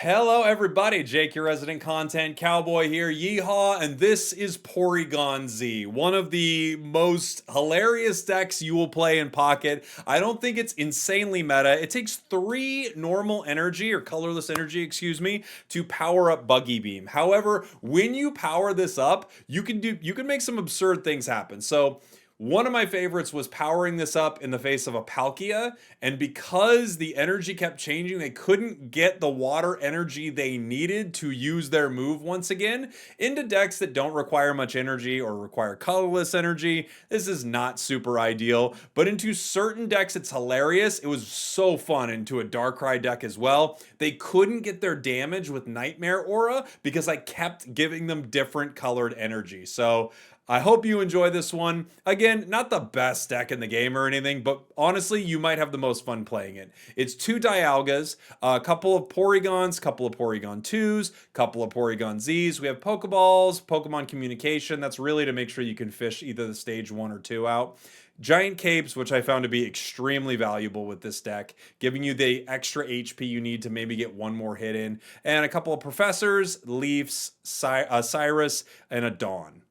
Hello everybody, Jake, your resident content cowboy here, Yeehaw, and this is Porygon Z, one of the most hilarious decks you will play in Pocket. I don't think it's insanely meta. It takes 3 normal energy, or colorless energy, excuse me, to power up Buggy Beam. However, when you power this up, you can make some absurd things happen. So one of my favorites was powering this up in the face of a Palkia, and because the energy kept changing, they couldn't get the water energy they needed to use their move once again. Into decks that don't require much energy or require colorless energy, this is not super ideal, but into certain decks it's hilarious. It was so fun into a Darkrai deck as well. They couldn't get their damage with Nightmare Aura because I kept giving them different colored energy. So I hope you enjoy this one. Again, not the best deck in the game or anything, but honestly, you might have the most fun playing it. It's 2 Dialgas, a couple of Porygons, couple of Porygon 2s, couple of Porygon Zs. We have Pokeballs, Pokemon Communication. That's really to make sure you can fish either the stage 1 or 2 out. Giant Capes, which I found to be extremely valuable with this deck, giving you the extra HP you need to maybe get one more hit in. And a couple of Professors, Leafs, Cyrus, and a Dawn.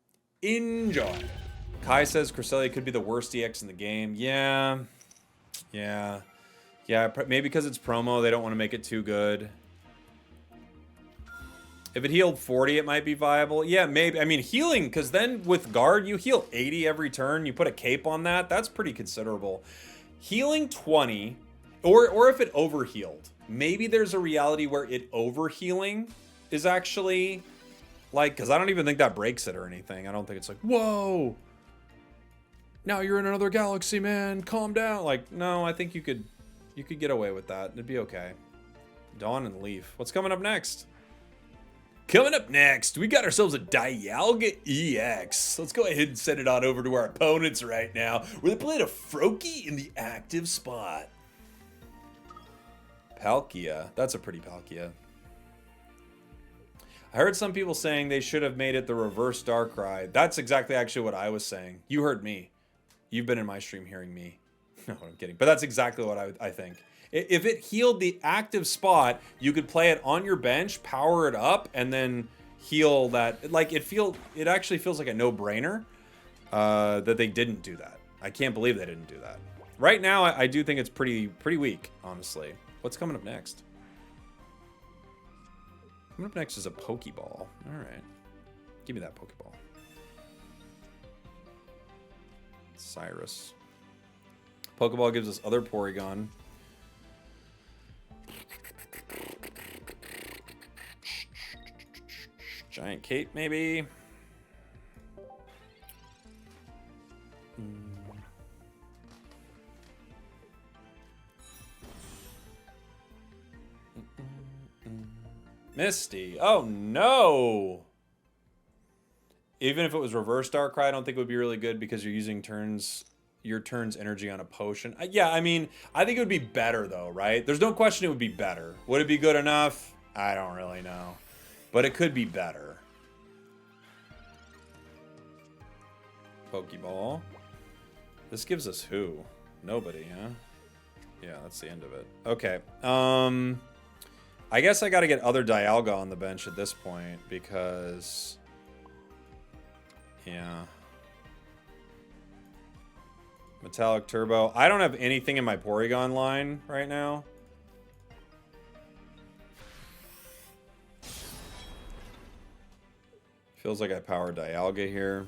Enjoy. Kai says Cresselia could be the worst EX in the game. Yeah, maybe because it's promo, they don't want to make it too good. If it healed 40, it might be viable. Yeah, maybe. I mean, healing, because then with guard, you heal 80 every turn. You put a cape on that. That's pretty considerable. Healing 20, or if it overhealed. Maybe there's a reality where it overhealing is actually... like, because I don't even think that breaks it or anything. I don't think it's like, whoa, now you're in another galaxy, man. Calm down. Like, no, I think you could get away with that. It'd be okay. Dawn and Leaf. What's coming up next? Coming up next, we got ourselves a Dialga EX. Let's go ahead and send it on over to our opponents right now, where they're playing a Froakie in the active spot. Palkia. That's a pretty Palkia. I heard some people saying they should have made it the reverse Darkrai. That's exactly actually what I was saying. You heard me. You've been in my stream hearing me. No, I'm kidding. But that's exactly what I think. If it healed the active spot, you could play it on your bench, power it up, and then heal that. Like, it actually feels like a no-brainer that they didn't do that. I can't believe they didn't do that. Right now, I do think it's pretty weak, honestly. What's coming up next? Coming up next is a Pokeball. All right. Give me that Pokeball. Cyrus. Pokeball gives us other Porygon. Giant Cape, maybe. Misty. Oh, no. Even if it was reverse Darkrai, I don't think it would be really good because you're using your turn's energy on a potion. Yeah, I mean, I think it would be better, though, right? There's no question it would be better. Would it be good enough? I don't really know. But it could be better. Pokeball. This gives us who? Nobody, huh? Yeah, that's the end of it. Okay. I guess I got to get other Dialga on the bench at this point because, yeah. Metallic Turbo. I don't have anything in my Porygon line right now. Feels like I powered Dialga here.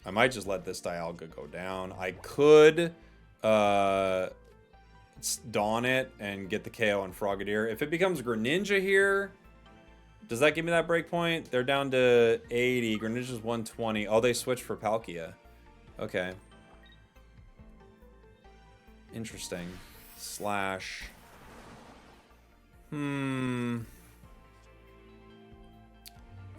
I might just let this Dialga go down. I could... Dawn it and get the KO on Frogadier. If it becomes Greninja here, does that give me that break point? They're down to 80. Greninja's 120. Oh, they switched for Palkia. Okay. Interesting. Slash.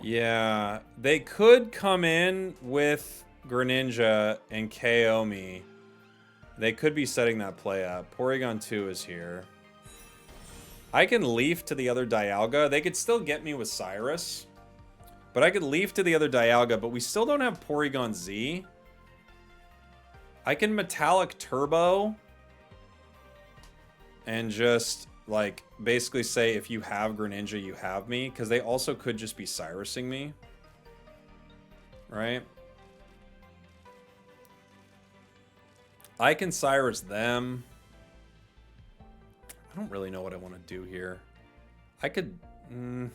Yeah. They could come in with Greninja and KO me. They could be setting that play up. Porygon 2 is here. I can Leaf to the other Dialga. They could still get me with Cyrus. But I could Leaf to the other Dialga, but we still don't have Porygon Z. I can Metallic Turbo. and just like basically say if you have Greninja, you have me, because they also could just be Cyrusing me, right? I can Cyrus them. I don't really know what I want to do here. I could... I don't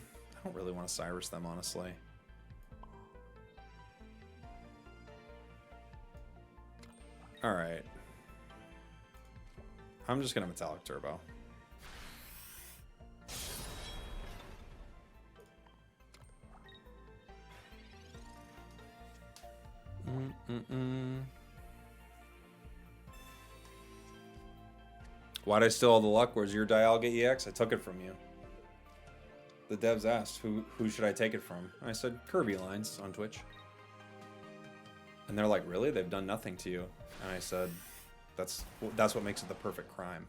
really want to Cyrus them, honestly. Alright. I'm just going to Metallic Turbo. Why'd I steal all the luck? Where's your Dialga EX? I took it from you. The devs asked, who should I take it from? I said, Kirby Lines on Twitch. And they're like, really? They've done nothing to you. And I said, that's what makes it the perfect crime.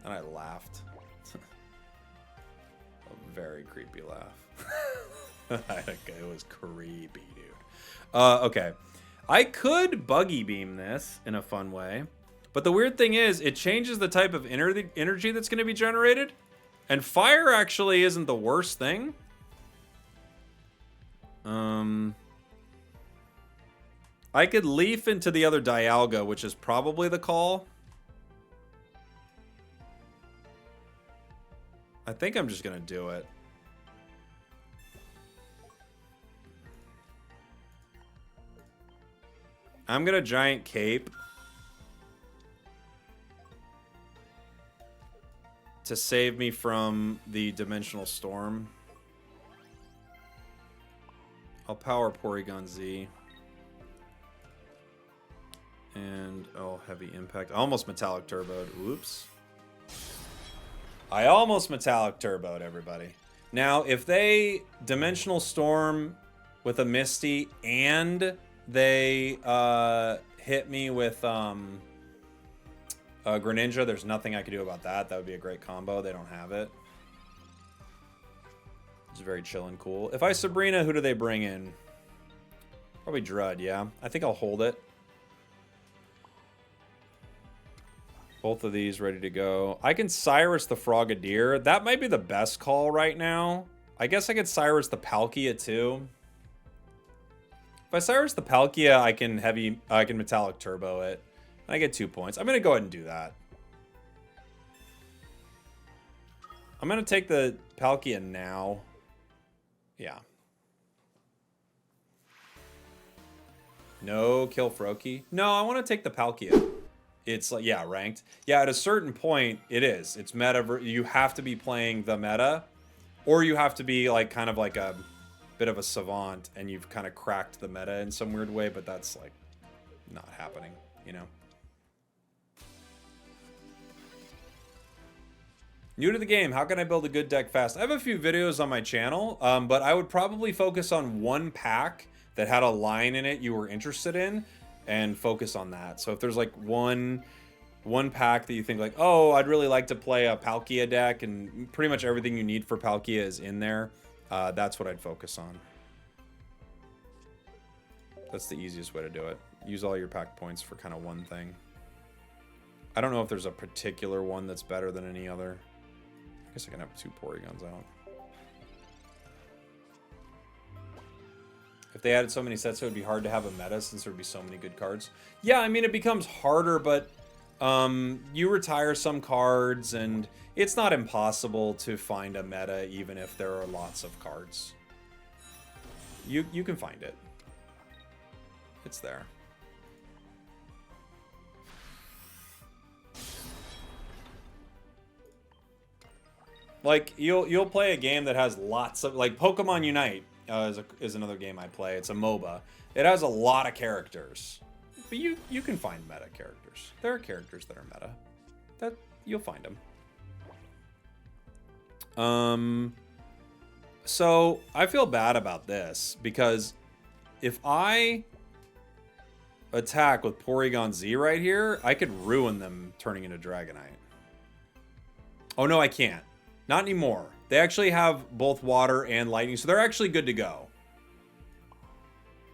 And I laughed. A very creepy laugh. It was creepy, dude. Okay. I could Buggy Beam this in a fun way. But the weird thing is, it changes the type of energy that's going to be generated. And fire actually isn't the worst thing. I could Leaf into the other Dialga, which is probably the call. I think I'm just going to do it. I'm going to Giant Cape to save me from the Dimensional Storm. I'll power Porygon Z. And, oh, Heavy Impact. I almost Metallic Turboed. Oops. I almost Metallic Turboed, everybody. Now, if they Dimensional Storm with a Misty and they hit me with Greninja, there's nothing I could do about that. That would be a great combo. They don't have it. It's very chill and cool. If I Sabrina, who do they bring in? Probably Drud, yeah. I think I'll hold it. Both of these ready to go. I can Cyrus the Frogadier. That might be the best call right now. I guess I could Cyrus the Palkia too. If I Cyrus the Palkia, I can Metallic Turbo it. I get 2 points. I'm going to go ahead and do that. I'm going to take the Palkia now. Yeah. No kill Froakie. No, I want to take the Palkia. It's like, yeah, ranked. Yeah, at a certain point, it is. It's meta. You have to be playing the meta, or you have to be like kind of like a bit of a savant, and you've kind of cracked the meta in some weird way, but that's like not happening, you know? New to the game, how can I build a good deck fast? I have a few videos on my channel, but I would probably focus on one pack that had a line in it you were interested in, and focus on that. So if there's like one pack that you think like, oh, I'd really like to play a Palkia deck, and pretty much everything you need for Palkia is in there, that's what I'd focus on. That's the easiest way to do it. Use all your pack points for kind of one thing. I don't know if there's a particular one that's better than any other. I guess I can have 2 Porygons out. If they added so many sets, it would be hard to have a meta since there would be so many good cards. Yeah, I mean, it becomes harder, but you retire some cards, and it's not impossible to find a meta even if there are lots of cards. You can find it. It's there. Like, you'll play a game that has lots of, like, Pokemon Unite is another game I play. It's a MOBA. It has a lot of characters, but you can find meta characters. There are characters that are meta. That you'll find them. So I feel bad about this because if I attack with Porygon Z right here, I could ruin them turning into Dragonite. Oh no, I can't. Not anymore. They actually have both water and lightning, so they're actually good to go.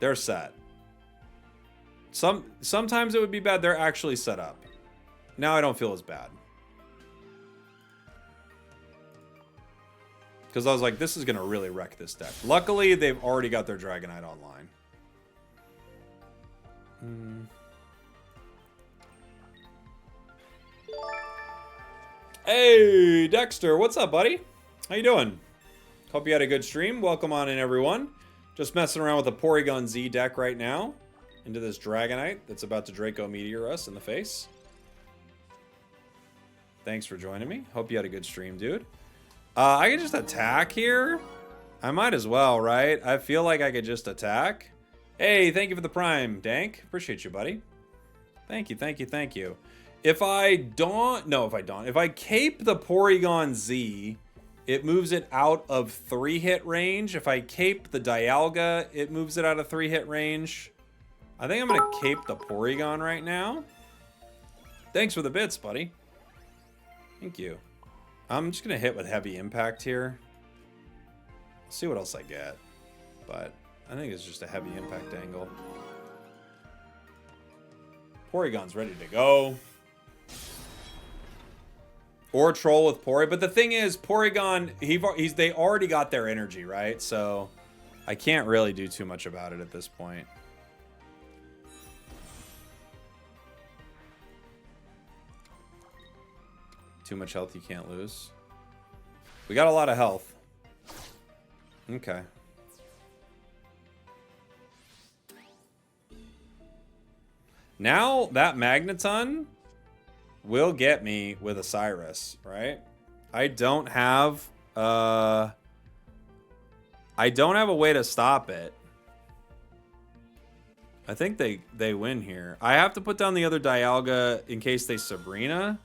They're set. Sometimes it would be bad. They're actually set up. Now I don't feel as bad. Because I was like, this is going to really wreck this deck. Luckily, they've already got their Dragonite online. Hey, Dexter. What's up, buddy? How you doing? Hope you had a good stream. Welcome on in, everyone. Just messing around with the Porygon Z deck right now. Into this Dragonite that's about to Draco Meteor us in the face. Thanks for joining me. Hope you had a good stream, dude. I could just attack here. I might as well, right? I feel like I could just attack. Hey, thank you for the prime, Dank. Appreciate you, buddy. Thank you, thank you, thank you. If I don't... No, if I cape the Porygon Z, it moves it out of 3-hit range. If I cape the Dialga, it moves it out of 3-hit range. I think I'm going to cape the Porygon right now. Thanks for the bits, buddy. Thank you. I'm just going to hit with heavy impact here. I'll see what else I get. But I think it's just a heavy impact angle. Porygon's ready to go. Or troll with Pory. But the thing is, Porygon, they already got their energy, right? So I can't really do too much about it at this point. Too much health you can't lose. We got a lot of health. Okay. Now that Magneton will get me with a Cyrus, right? I don't have a way to stop it. I think they win here. I have to put down the other Dialga in case they Sabrina.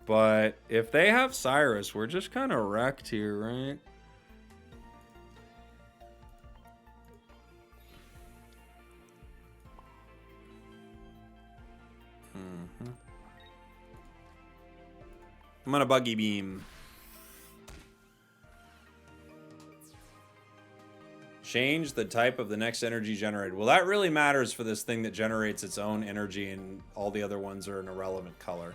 But if they have Cyrus, we're just kind of wrecked here, right? I'm gonna Buggy Beam. Change the type of the next energy generated. Well, that really matters for this thing that generates its own energy and all the other ones are an irrelevant color.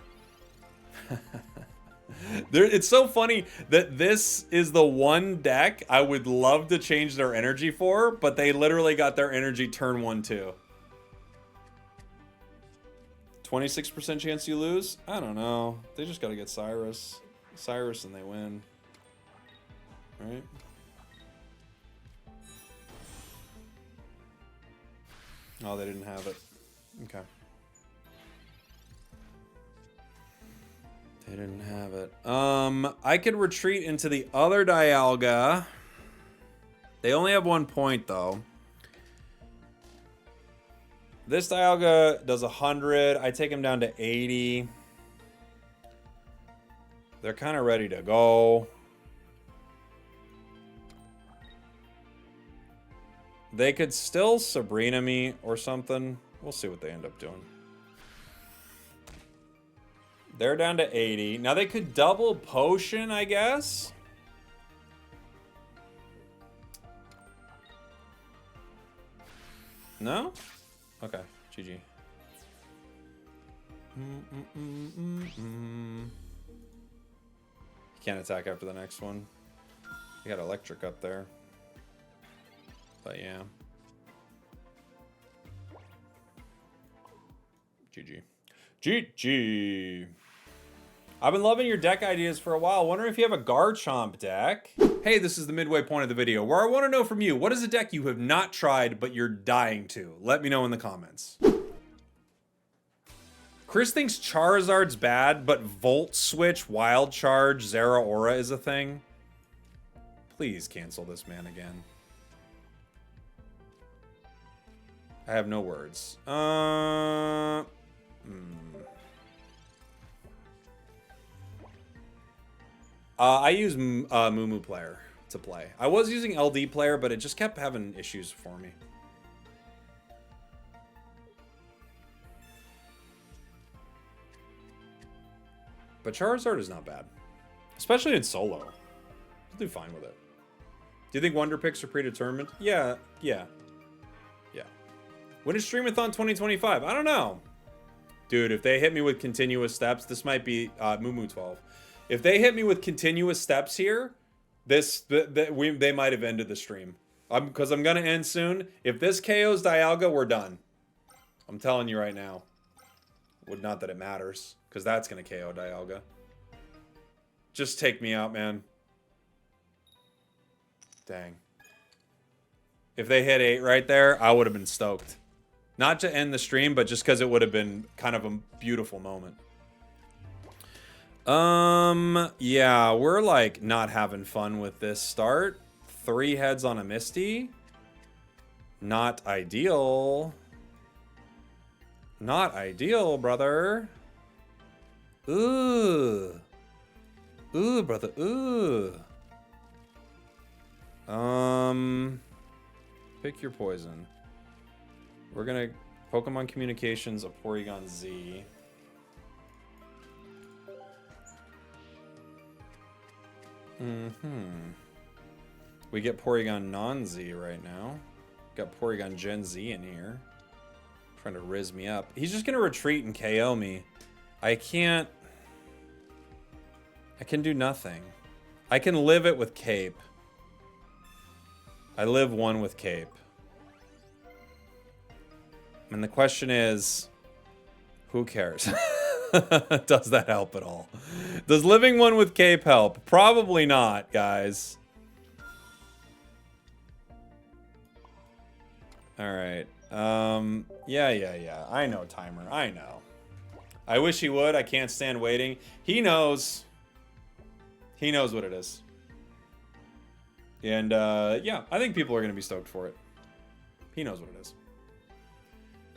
It's so funny that this is the one deck I would love to change their energy for, but they literally got their energy turn 1 too. 26% chance you lose? I don't know. They just got to get Cyrus. Cyrus and they win. Right? Oh, they didn't have it. Okay. They didn't have it. I could retreat into the other Dialga. They only have 1 point, though. This Dialga does 100. I take him down to 80. They're kind of ready to go. They could still Sabrina me or something. We'll see what they end up doing. They're down to 80. Now they could double potion, I guess. No? Okay, GG. Can't attack after the next one. You got electric up there. But yeah. GG. GG. I've been loving your deck ideas for a while. Wondering if you have a Garchomp deck. Hey, this is the midway point of the video where I want to know from you, what is a deck you have not tried but you're dying to? Let me know in the comments. Chris thinks Charizard's bad, but Volt Switch, Wild Charge, Zeraora is a thing. Please cancel this man again. I have no words. I use Moo Player to play. I was using LD Player, but it just kept having issues for me. But Charizard is not bad. Especially in solo. I'll do fine with it. Do you think Wonder Picks are predetermined? Yeah. When is Streamathon 2025? I don't know. Dude, if they hit me with continuous steps, this might be Moo 12. If they hit me with continuous steps here, they might have ended the stream. Because I'm going to end soon. If this KOs Dialga, we're done. I'm telling you right now. Well, not that it matters, because that's going to KO Dialga. Just take me out, man. Dang. If they hit 8 right there, I would have been stoked. Not to end the stream, but just because it would have been kind of a beautiful moment. Yeah, we're like not having fun with this start. 3 heads on a Misty. Not ideal. Not ideal, brother. Ooh. Ooh, brother. Ooh. Pick your poison. We're gonna Pokemon Communications a Porygon Z. We get Porygon non-Z right now. Got Porygon Gen Z in here. Trying to riz me up. He's just gonna retreat and KO me. I can do nothing. I can live it with Cape. I live 1 with Cape. And the question is, who cares? Does that help at all? Does living 1 with Cape help? Probably not, guys. All right. Yeah. I know, Timer. I know. I wish he would. I can't stand waiting. He knows. He knows what it is. And, yeah, I think people are going to be stoked for it. He knows what it is.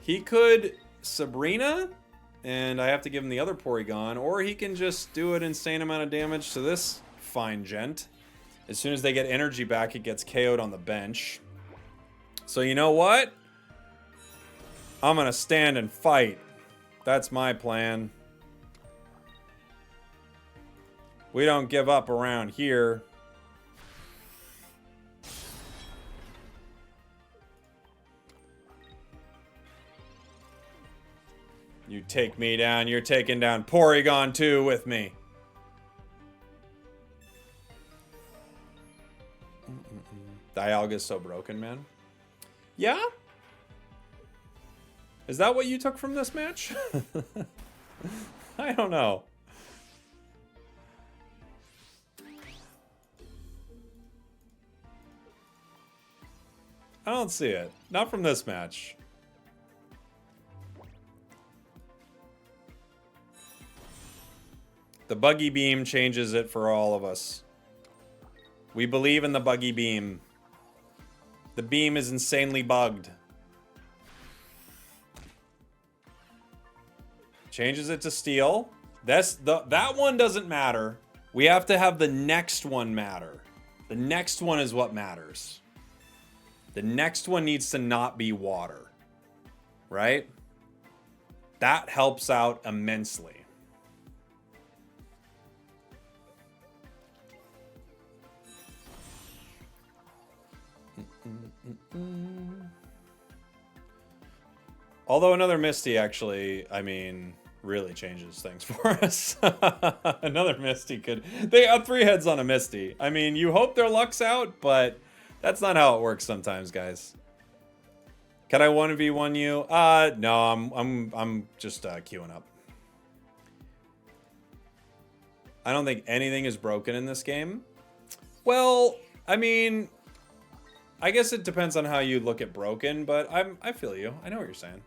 He could Sabrina, and I have to give him the other Porygon, or he can just do an insane amount of damage to this fine gent. As soon as they get energy back, it gets KO'd on the bench. So you know what? I'm going to stand and fight. That's my plan. We don't give up around here. You take me down, you're taking down Porygon 2 with me. Dialga's so broken, man. Yeah? Is that what you took from this match? I don't know. I don't see it. Not from this match. The buggy beam changes it for all of us. We believe in the buggy beam. The beam is insanely bugged. Changes it to steel. That one doesn't matter. We have to have the next one matter. The next one is what matters. The next one needs to not be water. Right? That helps out immensely. Although another Misty actually, I mean, really changes things for us. Another Misty could... They have 3 heads on a Misty. I mean, you hope their luck's out, but that's not how it works sometimes, guys. Can I 1v1 you? No, I'm just queuing up. I don't think anything is broken in this game. Well, I mean... I guess it depends on how you look at broken, but I feel you. I know what you're saying.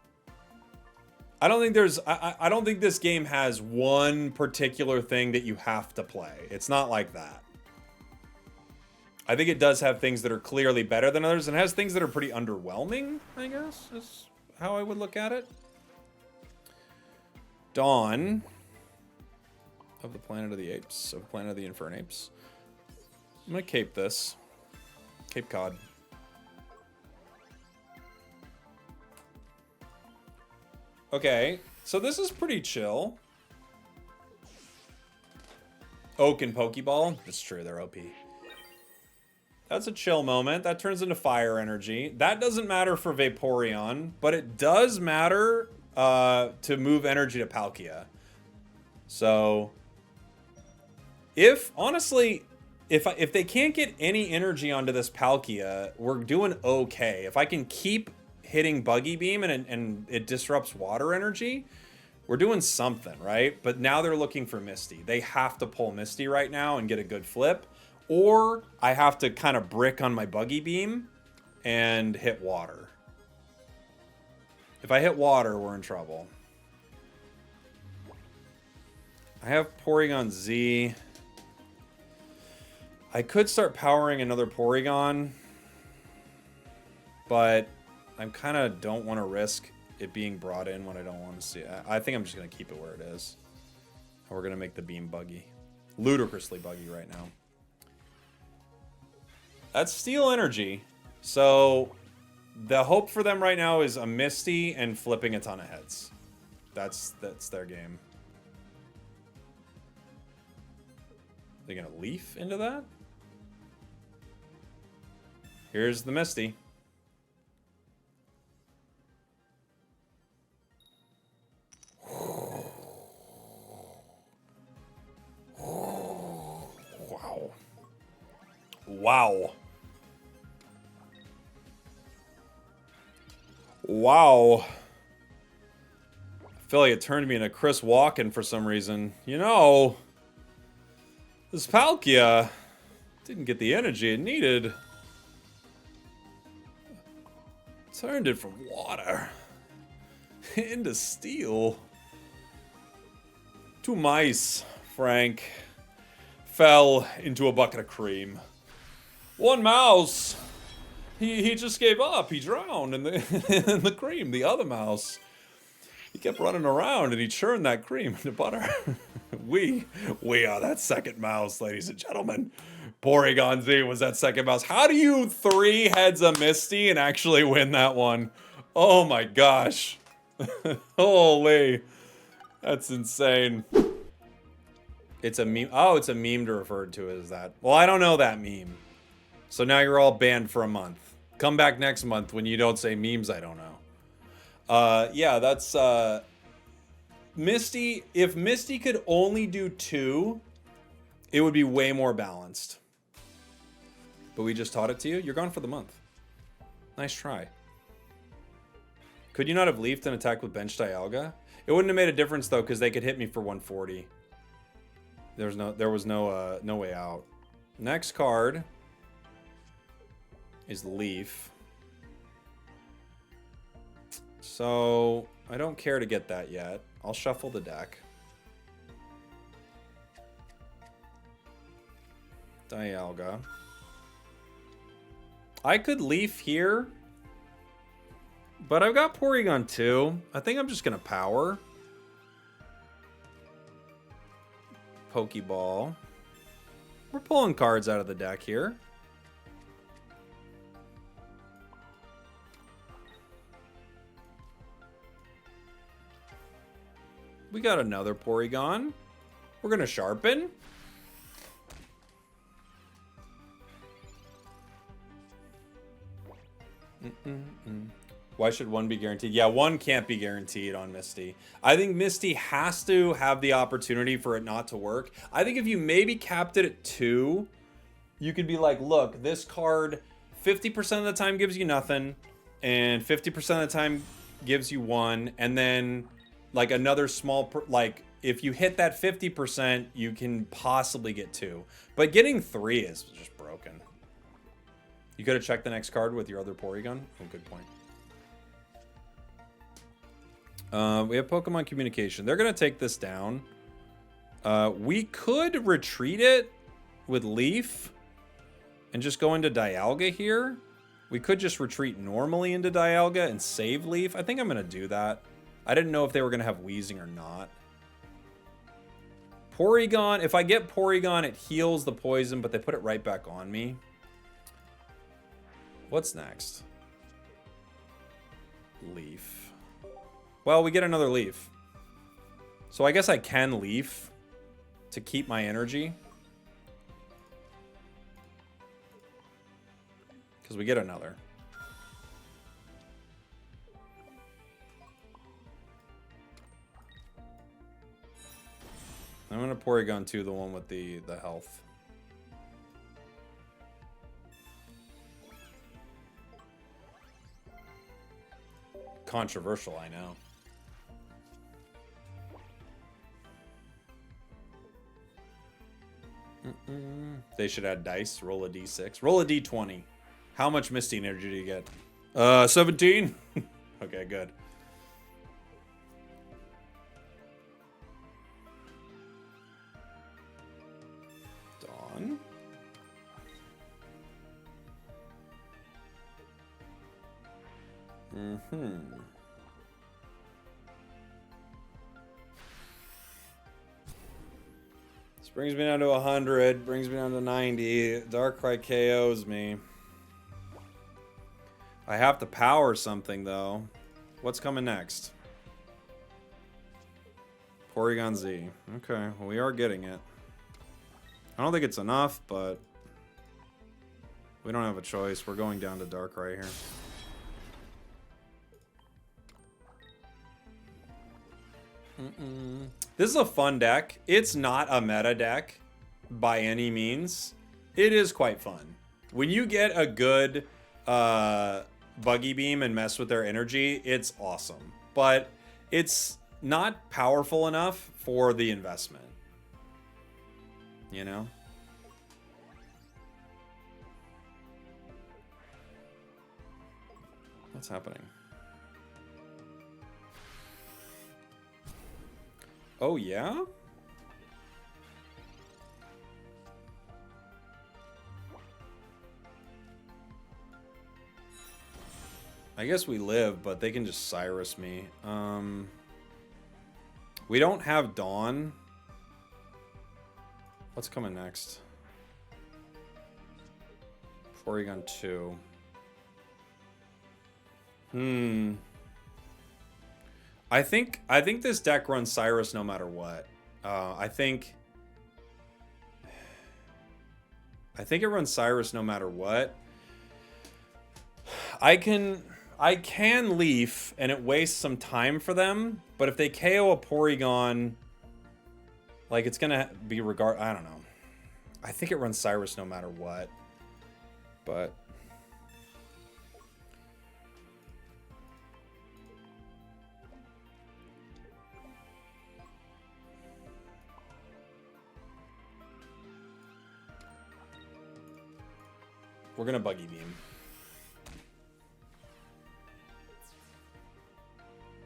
I don't think there's... I don't think this game has one particular thing that you have to play. It's not like that. I think it does have things that are clearly better than others, and has things that are pretty underwhelming, I guess, is how I would look at it. Dawn of the Planet of the Apes, of Planet of the Infernapes. I'm gonna cape this. Cape Cod. Okay, so this is pretty chill. Oak and Pokeball. That's true, they're OP. That's a chill moment. That turns into fire energy. That doesn't matter for Vaporeon, but it does matter to move energy to Palkia. So if honestly, if they can't get any energy onto this Palkia, we're doing okay. If I can keep hitting Buggy Beam and it disrupts water energy, we're doing something, right? But now they're looking for Misty. They have to pull Misty right now and get a good flip. Or I have to kind of brick on my Buggy Beam and hit water. If I hit water, we're in trouble. I have Porygon Z. I could start powering another Porygon, but I kind of don't want to risk it being brought in when I don't want to see it. I think I'm just going to keep it where it is. And we're going to make the beam buggy. Ludicrously buggy right now. That's Steel Energy. So the hope for them right now is a Misty and flipping a ton of heads. That's their game. They're going to Leaf into that? Here's the Misty. Wow. Wow. Wow. I feel like it turned me into Chris Walken for some reason. You know, this Palkia didn't get the energy it needed. Turned it from water into steel. Two mice, Frank, fell into a bucket of cream. One mouse, he just gave up. He drowned in the, in the cream. The other mouse, he kept running around and he churned that cream into butter. We are that second mouse, ladies and gentlemen. Porygon Z was that second mouse. How do you 3 heads a Misty and actually win that one? Oh my gosh. Holy. That's insane. It's a meme. Oh, it's a meme to refer to it as that. Well, I don't know that meme. So now you're all banned for a month. Come back next month when you don't say memes I don't know. Yeah, that's Misty. If Misty could only do 2, it would be way more balanced. But we just taught it to you. You're gone for the month. Nice try. Could you not have leafed and attacked with bench Dialga? It wouldn't have made a difference though, because they could hit me for 140. There was no way out. Next card is Leaf. So I don't care to get that yet. I'll shuffle the deck. Dialga. I could Leaf here, but I've got Porygon 2. I think I'm just going to power. Pokeball. We're pulling cards out of the deck here. We got another Porygon. We're going to sharpen. Why should 1 be guaranteed? Yeah, 1 can't be guaranteed on Misty. I think Misty has to have the opportunity for it not to work. I think if you maybe capped it at 2, you could be like, look, this card 50% of the time gives you nothing, and 50% of the time gives you 1, and then like another small, like if you hit that 50%, you can possibly get 2. But getting 3 is just broken. You could have checked the next card with your other Porygon. Oh, good point. We have Pokemon Communication. They're going to take this down. We could retreat it with Leaf and just go into Dialga here. We could just retreat normally into Dialga and save Leaf. I think I'm going to do that. I didn't know if they were going to have Wheezing or not. Porygon. If I get Porygon, it heals the poison, but they put it right back on me. What's next? Leaf. Well, we get another Leaf. So I guess I can Leaf to keep my energy. Because we get another. Porygon 2, the one with the health. Controversial, I know. They should add dice. Roll a d6. Roll a d20. How much Misty energy do you get? 17? Okay, good. Dawn. This brings me down to 100. Brings me down to 90. Darkrai KOs me. I have to power something, though. What's coming next? Porygon Z. Okay, well, we are getting it. I don't think it's enough, but we don't have a choice. We're going down to Darkrai here. This is a fun deck. It's not a meta deck by any means. It is quite fun. When you get a good Buggy Beam and mess with their energy, it's awesome. But it's not powerful enough for the investment. You know? What's happening? Oh, yeah? I guess we live, but they can just Cyrus me. We don't have Dawn. What's coming next? Porygon 2. I think this deck runs Cyrus no matter what. I think it runs Cyrus no matter what. I can Leaf and it wastes some time for them, but if they KO a Porygon, like it's gonna be I don't know. I think it runs Cyrus no matter what, but. We're gonna Buggy Beam.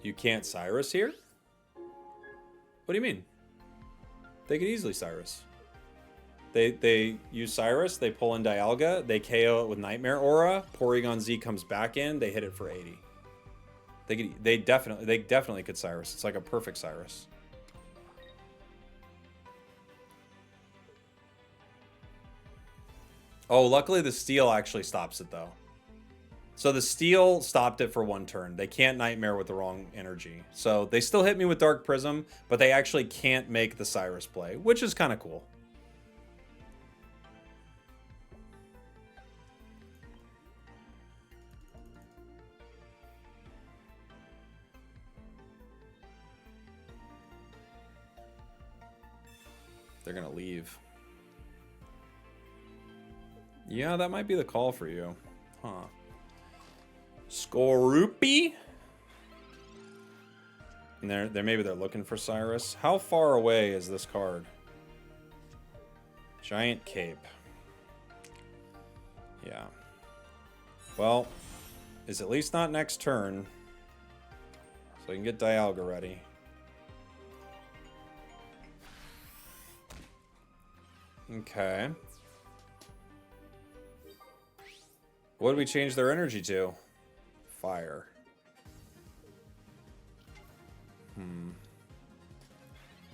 You can't Cyrus here? What do you mean? They could easily Cyrus. They use Cyrus, they pull in Dialga, they KO it with Nightmare Aura, Porygon Z comes back in, they hit it for 80. They definitely could Cyrus. It's like a perfect Cyrus. Oh, luckily the Steel actually stops it, though. So the Steel stopped it for one turn. They can't Nightmare with the wrong energy. So they still hit me with Dark Prism, but they actually can't make the Cyrus play, which is kind of cool. They're going to leave. Yeah, that might be the call for you. Huh. Skorupi? And maybe they're looking for Cyrus. How far away is this card? Giant Cape. Yeah. Well, it's at least not next turn. So we can get Dialga ready. Okay. What did we change their energy to? Fire.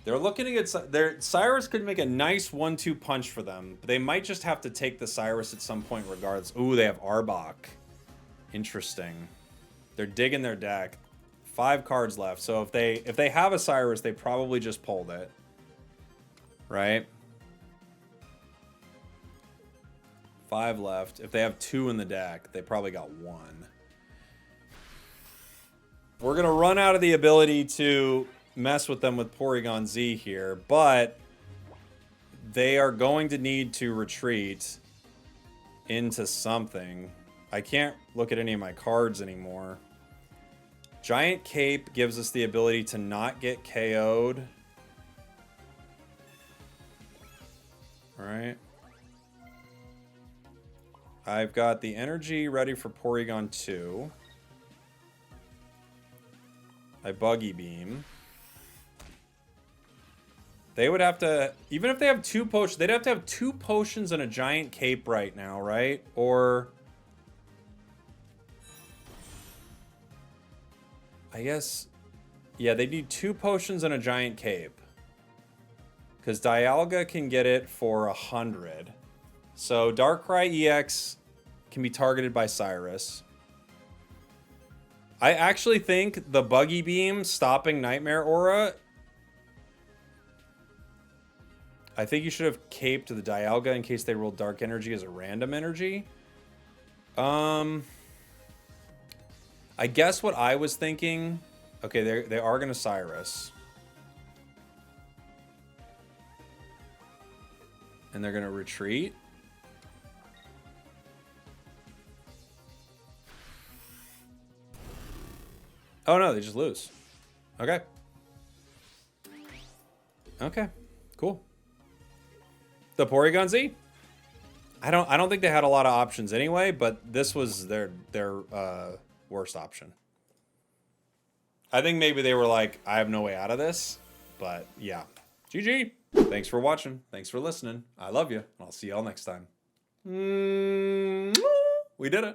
They're looking to get... Cyrus could make a nice 1-2 punch for them, but they might just have to take the Cyrus at some point regardless. Ooh, they have Arbok. Interesting. They're digging their deck. 5 cards left. So if they have a Cyrus, they probably just pulled it. Right? 5 left. If they have 2 in the deck, they probably got 1. We're going to run out of the ability to mess with them with Porygon Z here, but they are going to need to retreat into something. I can't look at any of my cards anymore. Giant Cape gives us the ability to not get KO'd. Alright. I've got the energy ready for Porygon 2. I Buggy Beam. They would have to, even if they have 2 potions, they'd have to have 2 potions and a Giant Cape right now, right? Or I guess, yeah, they need 2 potions and a Giant Cape. Because Dialga can get it for 100. So Darkrai EX can be targeted by Cyrus. I actually think the Buggy Beam stopping Nightmare Aura, I think you should have caped the Dialga in case they rolled Dark Energy as a random energy. I guess what I was thinking... Okay, they are going to Cyrus. And they're going to retreat. Oh no, they just lose. Okay. Okay, cool. The Porygon Z? I don't think they had a lot of options anyway, but this was their worst option. I think maybe they were like, I have no way out of this, but yeah. GG. Thanks for watching. Thanks for listening. I love you. I'll see y'all next time. We did it.